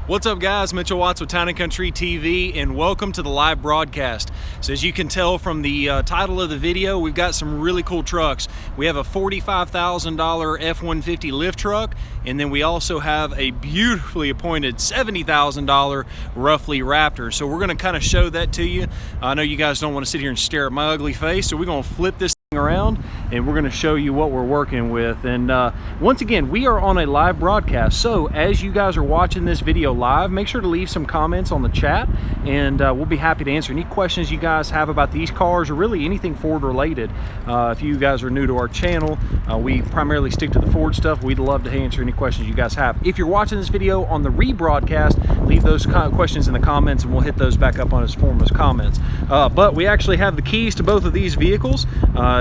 What's up, guys? Mitchell Watts with Town & Country TV, and welcome to the live broadcast. So as you can tell from the title of the video, we've got some really cool trucks. We have a $45,000 F-150 lift truck, and then we also have a beautifully appointed $70,000 roughly Raptor. So we're going to kind of show that to you. I know you guys don't want to sit here and stare at my ugly face, so we're going to flip this around and we're going to show you what we're working with. And once again, we are on a live broadcast, so as you guys are watching this video live, make sure to leave some comments on the chat, and we'll be happy to answer any questions you guys have about these cars or really anything Ford related. If you guys are new to our channel, we primarily stick to the Ford stuff. We'd love to answer any questions you guys have. If you're watching this video on the rebroadcast, leave those questions in the comments and we'll hit those back up on as form as comments. But we actually have the keys to both of these vehicles.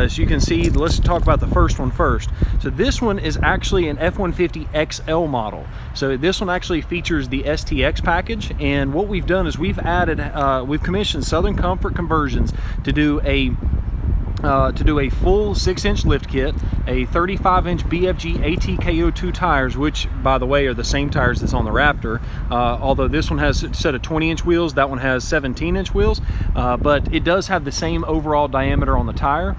As you can see, let's talk about the first one first. So this one is actually an F-150 XL model. So this one actually features the STX package, and what we've done is we've commissioned Southern Comfort Conversions to do a full 6-inch lift kit, a 35-inch BFG ATKO2 tires, which by the way are the same tires that's on the Raptor, although this one has a set of 20-inch wheels, that one has 17-inch wheels, but it does have the same overall diameter on the tire.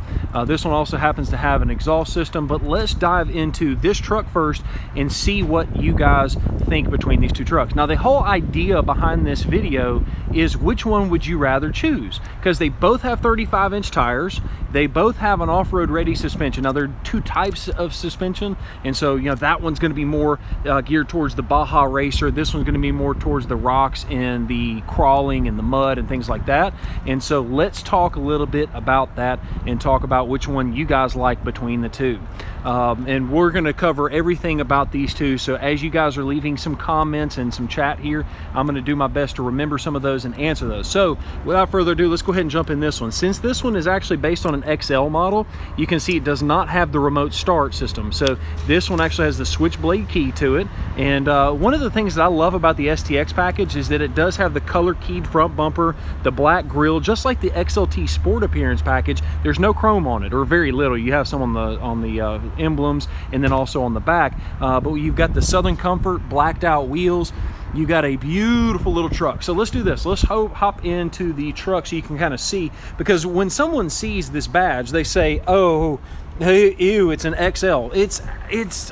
This one also happens to have an exhaust system. But let's dive into this truck first and see what you guys think between these two trucks. Now, the whole idea behind this video is which one would you rather choose, because they both have 35-inch tires. They both have an off-road ready suspension. Now, there are two types of suspension, and so that one's going to be more geared towards the Baja Racer. This one's going to be more towards the rocks and the crawling and the mud and things like that. And so let's talk a little bit about that and talk about which one you guys like between the two. And we're going to cover everything about these two. So as you guys are leaving some comments and some chat here, I'm going to do my best to remember some of those and answer those. So without further ado, let's go ahead and jump in this one. Since this one is actually based on an XL model, you can see it does not have the remote start system. So this one actually has the switchblade key to it. And one of the things that I love about the STX package is that it does have the color keyed front bumper, the black grille, just like the XLT Sport Appearance package. There's no chrome on it, or very little. You have some on the emblems and then also on the back, but you've got the Southern Comfort blacked out wheels. You got a beautiful little truck. So let's do this. Let's hop into the truck so you can kind of see, because when someone sees this badge, they say, oh, hey, ew, it's an XL. It's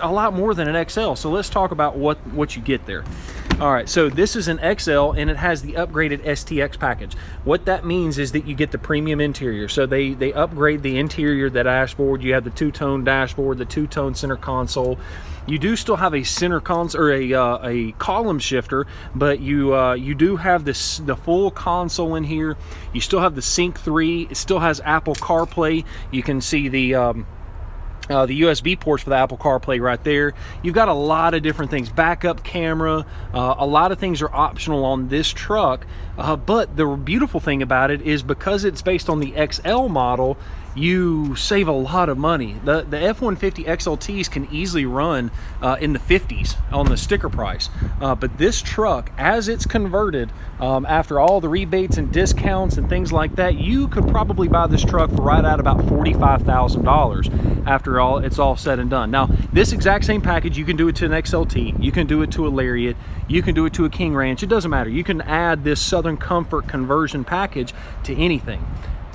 a lot more than an XL. So let's talk about what you get there. All right, so this is an XL, and it has the upgraded STX package. What that means is that you get the premium interior. So they upgrade the interior, the dashboard. You have the two-tone dashboard, the two-tone center console. You do still have a center console, or a column shifter, but you do have the full console in here. You still have the Sync 3. It still has Apple CarPlay. You can see the USB ports for the Apple CarPlay right there. You've got a lot of different things. Backup camera. A lot of things are optional on this truck. But the beautiful thing about it is, because it's based on the XL model, you save a lot of money. The F-150 XLTs can easily run in the 50s on the sticker price. But this truck, as it's converted, after all the rebates and discounts and things like that, you could probably buy this truck for right at about $45,000 after it's all said and done. Now, this exact same package, you can do it to an XLT, you can do it to a Lariat, you can do it to a King Ranch. It doesn't matter. You can add this Southern Comfort conversion package to anything.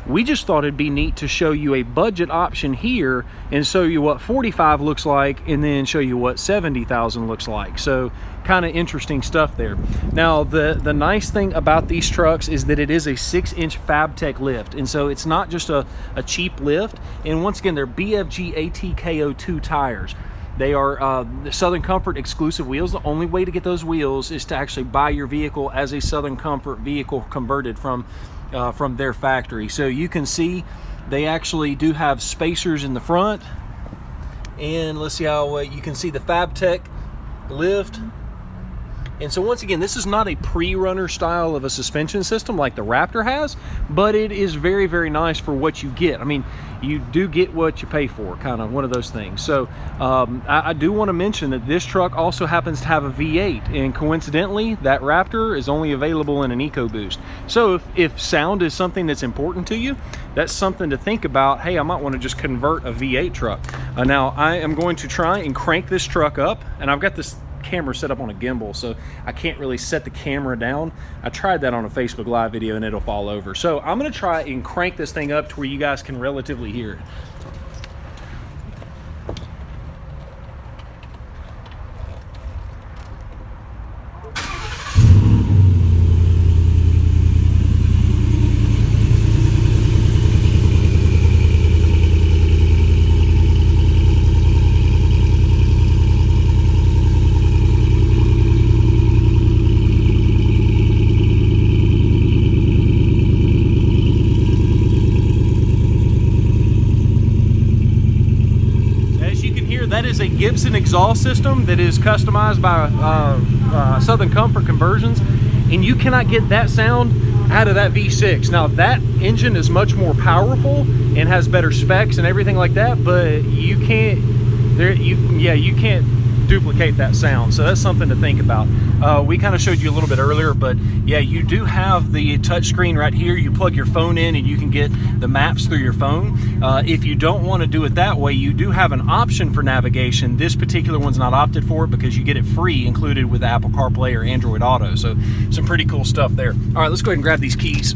We just thought it'd be neat to show you a budget option here and show you what 45 looks like, and then show you what 70,000 looks like. So kind of interesting stuff there. Now, the nice thing about these trucks is that it is a 6-inch FabTech lift, and so it's not just a cheap lift. And once again, they're BFG ATKO2 tires. They are the Southern Comfort exclusive wheels. The only way to get those wheels is to actually buy your vehicle as a Southern Comfort vehicle converted from their factory. So you can see they actually do have spacers in the front, and let's see how you can see the FabTech lift. And so once again, this is not a pre-runner style of a suspension system like the Raptor has, but it is very, very nice for what you get. I mean, you do get what you pay for, kind of one of those things. So I do want to mention that this truck also happens to have a V8, and coincidentally, that Raptor is only available in an EcoBoost. So if sound is something that's important to you, that's something to think about. Hey, I might want to just convert a V8 truck. Now, I am going to try and crank this truck up, and I've got this camera set up on a gimbal, so I can't really set the camera down. I tried that on a Facebook Live video and it'll fall over. So I'm gonna try and crank this thing up to where you guys can relatively hear it. That is a Gibson exhaust system that is customized by Southern Comfort Conversions, and you cannot get that sound out of that V6. Now that engine is much more powerful and has better specs and everything like that, but you can't you can't duplicate that sound. So that's something to think about. We kind of showed you a little bit earlier, but yeah, you do have the touch screen right here. You plug your phone in and you can get the maps through your phone. If you don't want to do it that way, you do have an option for navigation. This particular one's not opted for it because you get it free included with Apple CarPlay or Android Auto. So some pretty cool stuff there. All right, let's go ahead and grab these keys.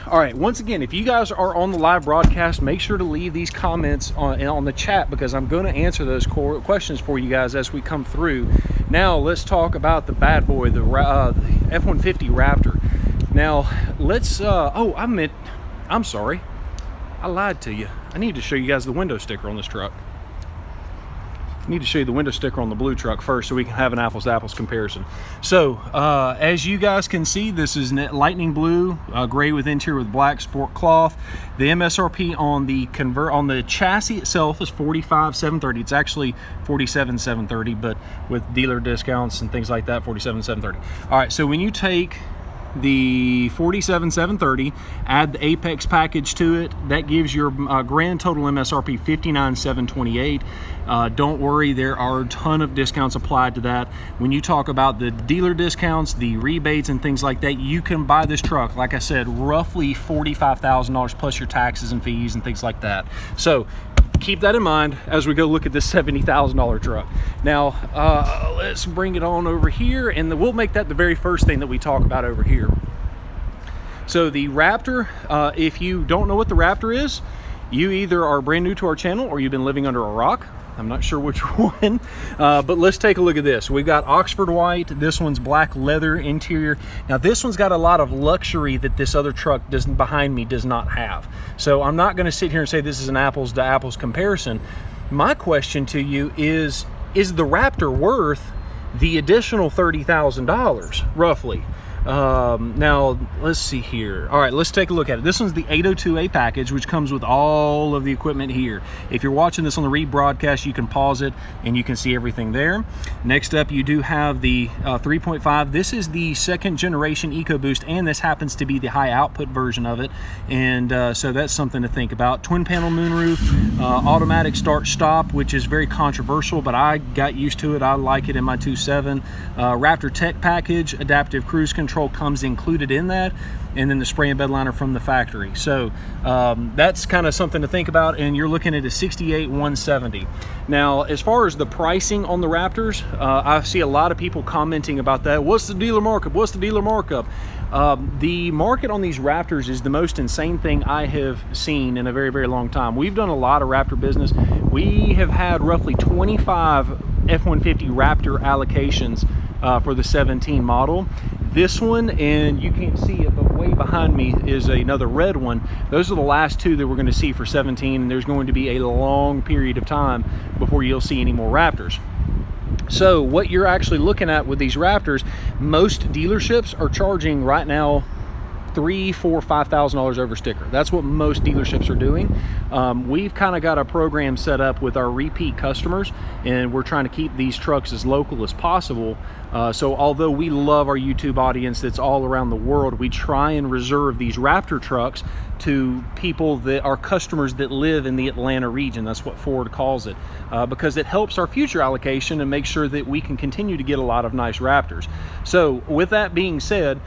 All right, once again, if you guys are on the live broadcast, make sure to leave these comments on the chat, because I'm going to answer those questions for you guys as we come through. Now, let's talk about the bad boy, the F-150 Raptor. Now, let's, I'm sorry. I lied to you. I need to show you guys the window sticker on this truck. I need to show you the window sticker on the blue truck first so we can have an apples to apples comparison. So as you guys can see, this is lightning blue, gray with interior with black sport cloth. The MSRP on the chassis itself is $45,730. It's actually $47,730, but with dealer discounts and things like that, $47,730. All right, so when you take the $47,730, add the Apex package to it, that gives your grand total MSRP $59,728. Don't worry, there are a ton of discounts applied to that. When you talk about the dealer discounts, the rebates and things like that, you can buy this truck, like I said, roughly $45,000 plus your taxes and fees and things like that. So keep that in mind as we go look at this $70,000 truck. Now, let's bring it on over here, and we'll make that the very first thing that we talk about over here. So the Raptor, if you don't know what the Raptor is, you either are brand new to our channel or you've been living under a rock. I'm not sure which one, but let's take a look at this. We've got Oxford white. This one's black leather interior. Now this one's got a lot of luxury that this other truck behind me does not have. So I'm not going to sit here and say this is an apples to apples comparison. My question to you is the Raptor worth the additional $30,000 roughly? Now let's see here. All right, let's take a look at it. This one's the 802A package, which comes with all of the equipment here. If you're watching this on the rebroadcast, you can pause it and you can see everything there. Next up, you do have the 3.5. This is the second generation EcoBoost, and this happens to be the high output version of it, and so that's something to think about. Twin panel moonroof, automatic start stop, which is very controversial, but I got used to it. I like it in my 2.7. Raptor Tech package, adaptive cruise control comes included in that, and then the spray and bed liner from the factory. So that's kind of something to think about, and you're looking at a $68,170. Now, as far as the pricing on the Raptors, I see a lot of people commenting about that. What's the dealer markup? What's the dealer markup? The market on these Raptors is the most insane thing I have seen in a very, very long time. We've done a lot of Raptor business. We have had roughly 25 F-150 Raptor allocations for the 17 model. This one, and you can't see it, but way behind me is another red one. Those are the last two that we're going to see for 17, and there's going to be a long period of time before you'll see any more Raptors. So what you're actually looking at with these Raptors, most dealerships are charging right now $3,000, $4,000, $5,000 over sticker. That's what most dealerships are doing. We've kind of got a program set up with our repeat customers, and we're trying to keep these trucks as local as possible. So although we love our YouTube audience that's all around the world, we try and reserve these Raptor trucks to people that are customers that live in the Atlanta region. That's what Ford calls it, because it helps our future allocation and make sure that we can continue to get a lot of nice Raptors. So with that being said,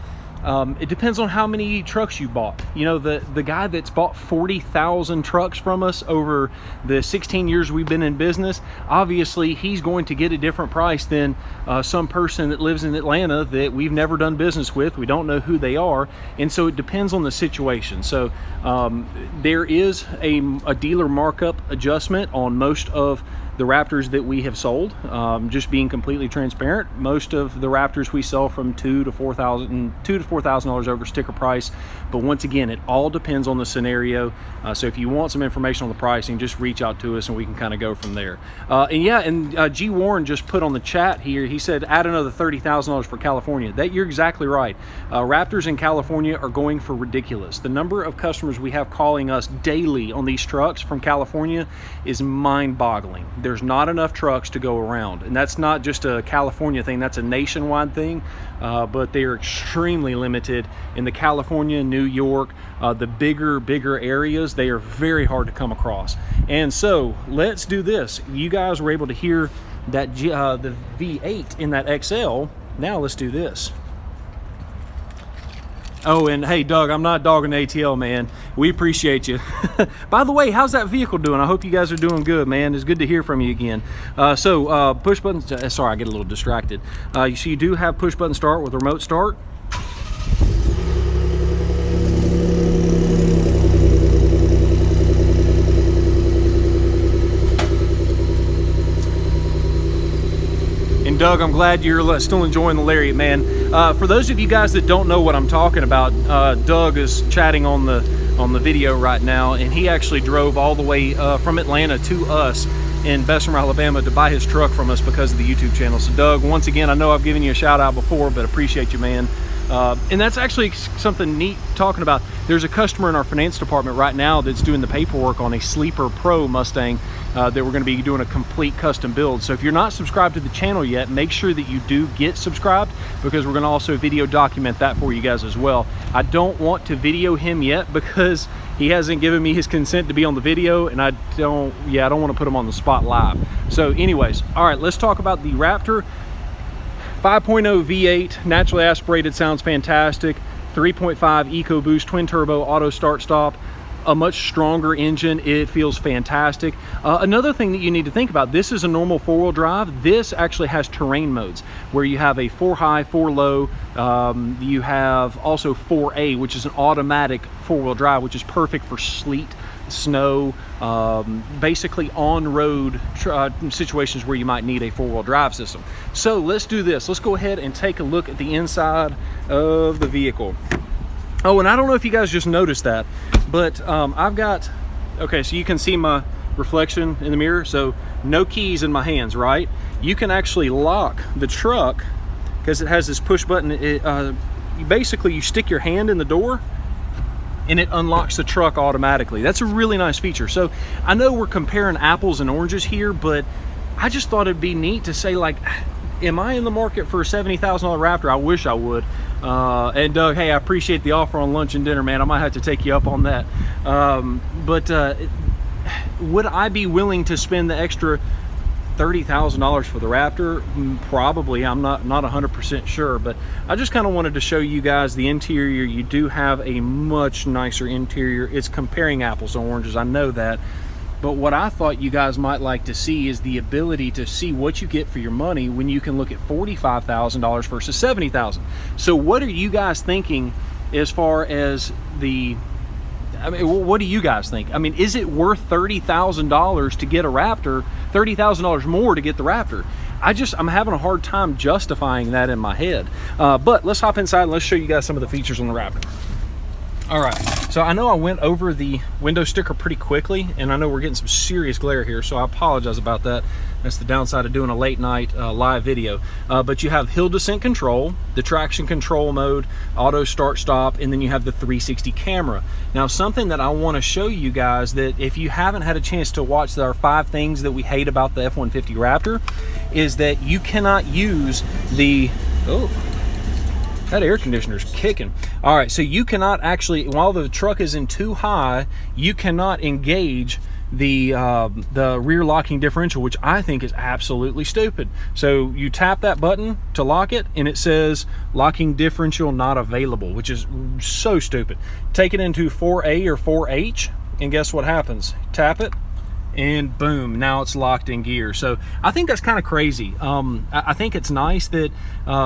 It depends on how many trucks you bought. You know, the guy that's bought 40,000 trucks from us over the 16 years we've been in business, obviously he's going to get a different price than some person that lives in Atlanta that we've never done business with. We don't know who they are, and so it depends on the situation. So there is a dealer markup adjustment on most of the Raptors that we have sold. Just being completely transparent, most of the Raptors we sell from $2,000 to $4,000 over sticker price. But once again, it all depends on the scenario. So if you want some information on the pricing, just reach out to us and we can kind of go from there. And G Warren just put on the chat here, he said add another $30,000 for California. That you're exactly right. Raptors in California are going for ridiculous. The number of customers we have calling us daily on these trucks from California is mind-boggling. There's not enough trucks to go around, and that's not just a California thing, that's a nationwide thing. But they are extremely limited in the California, New York, the bigger areas. They are very hard to come across. And so let's do this. You guys were able to hear that the V8 in that XL. Now let's do this. Oh, and hey, Doug, I'm not dogging the ATL, man. We appreciate you. By the way, how's that vehicle doing? I hope you guys are doing good, man. It's good to hear from you again. Push button, sorry, I get a little distracted. So you do have push button start with remote start. And Doug, I'm glad you're still enjoying the Lariat, man. For those of you guys that don't know what I'm talking about, Doug is chatting on the video right now, and he actually drove all the way from Atlanta to us in Bessemer, Alabama to buy his truck from us because of the YouTube channel. So Doug, once again, I know I've given you a shout out before, but appreciate you, man. And that's actually something neat talking about. There's a customer in our finance department right now that's doing the paperwork on a Sleeper Pro Mustang that we're going to be doing a complete custom build. So if you're not subscribed to the channel yet, make sure that you do get subscribed, because we're going to also video document that for you guys as well. I don't want to video him yet because he hasn't given me his consent to be on the video, and I don't want to put him on the spot live. So anyways, all right, let's talk about the Raptor. 5.0 V8, naturally aspirated, sounds fantastic. 3.5 EcoBoost twin turbo auto start stop, a much stronger engine. It feels fantastic. Another thing that you need to think about, this is a normal four-wheel drive. This actually has terrain modes where you have a 4 high, 4 low. You have also 4A, which is an automatic four-wheel drive, which is perfect for sleet, snow, basically on-road situations where you might need a four-wheel drive system. So let's do this. Let's go ahead and take a look at the inside of the vehicle. Oh, and I don't know if you guys just noticed that, but I've got, okay, so you can see my reflection in the mirror. So no keys in my hands, right? You can actually lock the truck because it has this push button. Basically, you stick your hand in the door and it unlocks the truck automatically. That's a really nice feature. So I know we're comparing apples and oranges here, but I just thought it'd be neat to say, like, am I in the market for a $70,000 Raptor? I wish I would. And Doug, hey, I appreciate the offer on lunch and dinner, man. I might have to take you up on that. Would I be willing to spend the extra $30,000 for the Raptor? Probably. I'm not 100% sure, but I just kind of wanted to show you guys the interior. You do have a much nicer interior. It's comparing apples to oranges, I know that. But what I thought you guys might like to see is the ability to see what you get for your money when you can look at $45,000 versus $70,000. So what are you guys thinking as far as what do you guys think? I mean, is it worth $30,000 to get a Raptor, $30,000 more to get the Raptor? I'm having a hard time justifying that in my head. But let's hop inside and let's show you guys some of the features on the Raptor. All right, so I know I went over the window sticker pretty quickly, and I know we're getting some serious glare here, so I apologize about that. That's the downside of doing a late night live video. But you have hill descent control, the traction control mode, auto start stop, and then you have the 360 camera. Now, something that I want to show you guys, that if you haven't had a chance to watch our 5 things that we hate about the F-150 Raptor, is that you cannot use the, that air conditioner's kicking. All right, so you cannot actually, while the truck is in too high, you cannot engage the rear locking differential, which I think is absolutely stupid. So you tap that button to lock it and it says locking differential not available, which is so stupid. Take it into 4A or 4H and guess what happens? Tap it and boom, now it's locked in gear. So I think that's kind of crazy. I think it's nice that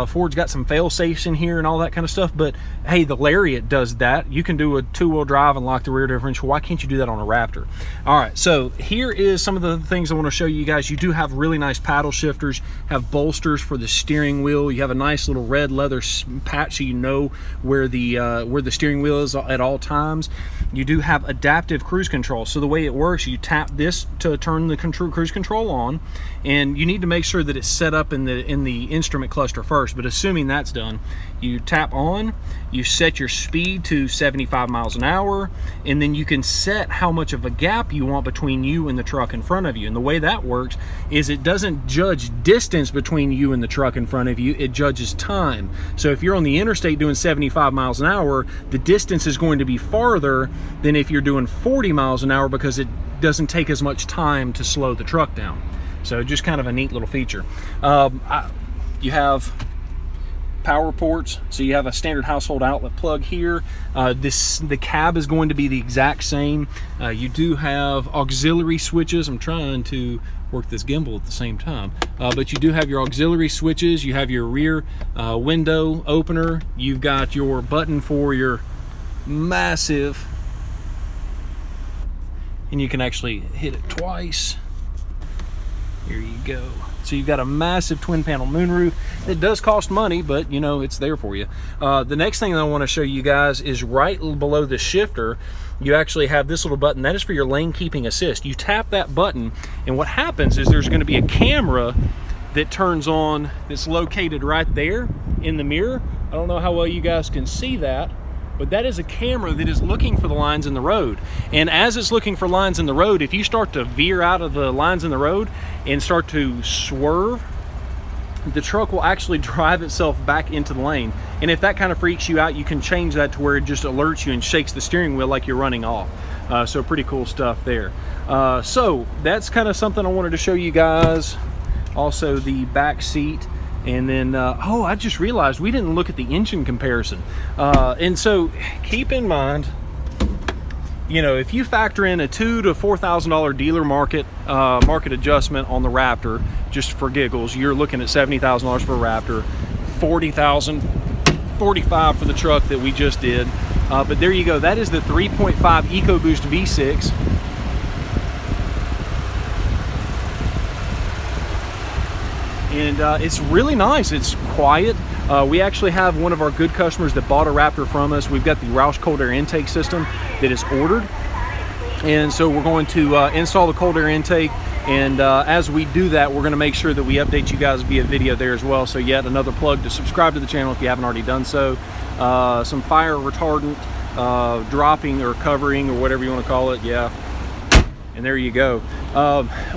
Ford's got some fail safes in here and all that kind of stuff, but hey, the Lariat does that. You can do a two-wheel drive and lock the rear differential. Why can't you do that on a Raptor? All right, so here is some of the things I want to show you guys. You do have really nice paddle shifters, have bolsters for the steering wheel. You have a nice little red leather patch so you know where the steering wheel is at all times. You do have adaptive cruise control. So the way it works, you tap this to turn the cruise control on, and you need to make sure that it's set up in the instrument cluster first. But assuming that's done, you tap on, you set your speed to 75 miles an hour, and then you can set how much of a gap you want between you and the truck in front of you. And the way that works is it doesn't judge distance between you and the truck in front of you, it judges time. So if you're on the interstate doing 75 miles an hour, the distance is going to be farther than if you're doing 40 miles an hour because it doesn't take as much time to slow the truck down. So just kind of a neat little feature. You have power ports, so you have a standard household outlet plug here. The cab is going to be the exact same. You do have auxiliary switches. I'm trying to work this gimbal at the same time, but you do have your auxiliary switches. You have your rear window opener. You've got your button for your massive, and you can actually hit it twice. Here you go. So you've got a massive twin panel moonroof. It does cost money, but you know, it's there for you. The next thing I want to show you guys is right below the shifter, you actually have this little button. That is for your lane keeping assist. You tap that button, and what happens is there's going to be a camera that turns on that's located right there in the mirror. I don't know how well you guys can see that, but that is a camera that is looking for the lines in the road. And as it's looking for lines in the road, if you start to veer out of the lines in the road and start to swerve, the truck will actually drive itself back into the lane. And if that kind of freaks you out, you can change that to where it just alerts you and shakes the steering wheel like you're running off. So pretty cool stuff there. So that's kind of something I wanted to show you guys. Also the back seat. And then, oh, I just realized we didn't look at the engine comparison. And so keep in mind, you know, if you factor in a $2,000 to $4,000 dealer market adjustment on the Raptor, just for giggles, you're looking at $70,000 for a Raptor, $40,000, $45,000 for the truck that we just did. But there you go. That is the 3.5 EcoBoost V6. And it's really nice. It's quiet. We actually have one of our good customers that bought a Raptor from us. We've got the Roush cold air intake system that is ordered, and so we're going to install the cold air intake, and as we do that, we're going to make sure that we update you guys via video there as well. So yet another plug to subscribe to the channel if you haven't already done so. Some fire retardant dropping or covering or whatever you want to call it. Yeah, and there you go.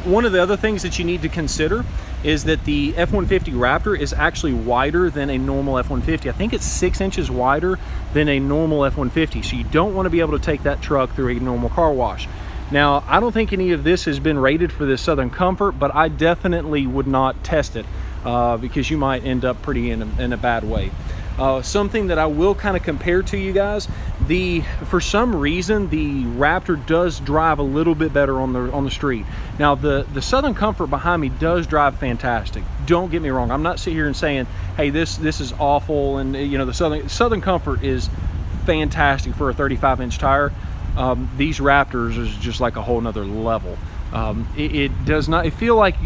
One of the other things that you need to consider is that the F-150 Raptor is actually wider than a normal F-150. I think it's 6 inches wider than a normal F-150, so you don't want to be able to take that truck through a normal car wash. Now, I don't think any of this has been rated for this Southern Comfort, but I definitely would not test it because you might end up pretty in a bad way. Something that I will kind of compare to you guys, for some reason the Raptor does drive a little bit better on the street. Now the Southern Comfort behind me does drive fantastic. Don't get me wrong. I'm not sitting here and saying, hey, this is awful, and you know, the Southern Comfort is fantastic for a 35-inch tire. These Raptors is just like a whole nother level. It does not, you feel like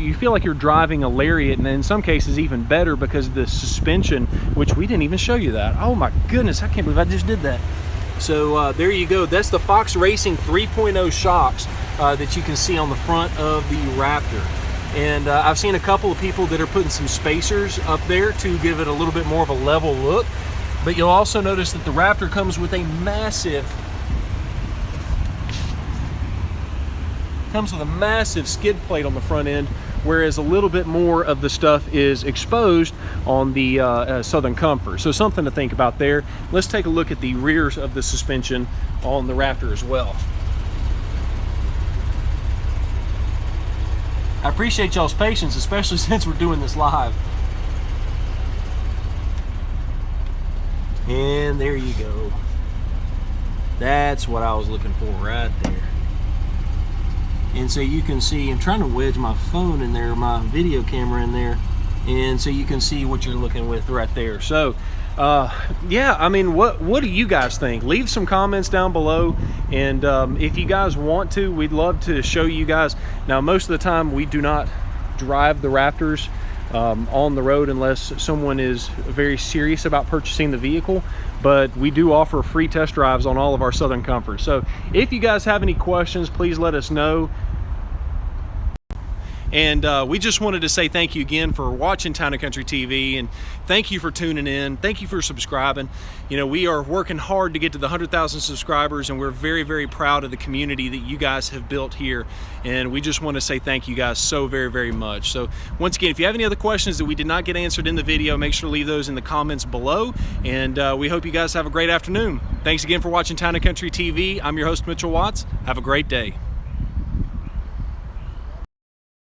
you're driving a Lariat, and in some cases even better because of the suspension, which we didn't even show you that. Oh my goodness, I can't believe I just did that. So there you go. That's the Fox Racing 3.0 shocks that you can see on the front of the Raptor. And I've seen a couple of people that are putting some spacers up there to give it a little bit more of a level look. But you'll also notice that the Raptor comes with a massive skid plate on the front end, whereas a little bit more of the stuff is exposed on the Southern Comfort. So something to think about there. Let's take a look at the rears of the suspension on the Raptor as well. I appreciate y'all's patience, especially since we're doing this live. And there you go. That's what I was looking for right there. And so you can see, I'm trying to wedge my phone in there, my video camera in there, and so you can see what you're looking with right there. So yeah, I mean, what do you guys think? Leave some comments down below, and if you guys want to, we'd love to show you guys. Now, most of the time we do not drive the Raptors on the road unless someone is very serious about purchasing the vehicle, but we do offer free test drives on all of our Southern Comforts. So if you guys have any questions, please let us know. And we just wanted to say thank you again for watching Town and Country TV, and thank you for tuning in. Thank you for subscribing. You know, we are working hard to get to the 100,000 subscribers, and we're very, very proud of the community that you guys have built here. And we just want to say thank you guys so very, very much. So once again, if you have any other questions that we did not get answered in the video, make sure to leave those in the comments below. And we hope you guys have a great afternoon. Thanks again for watching Town and Country TV. I'm your host, Mitchell Watts. Have a great day.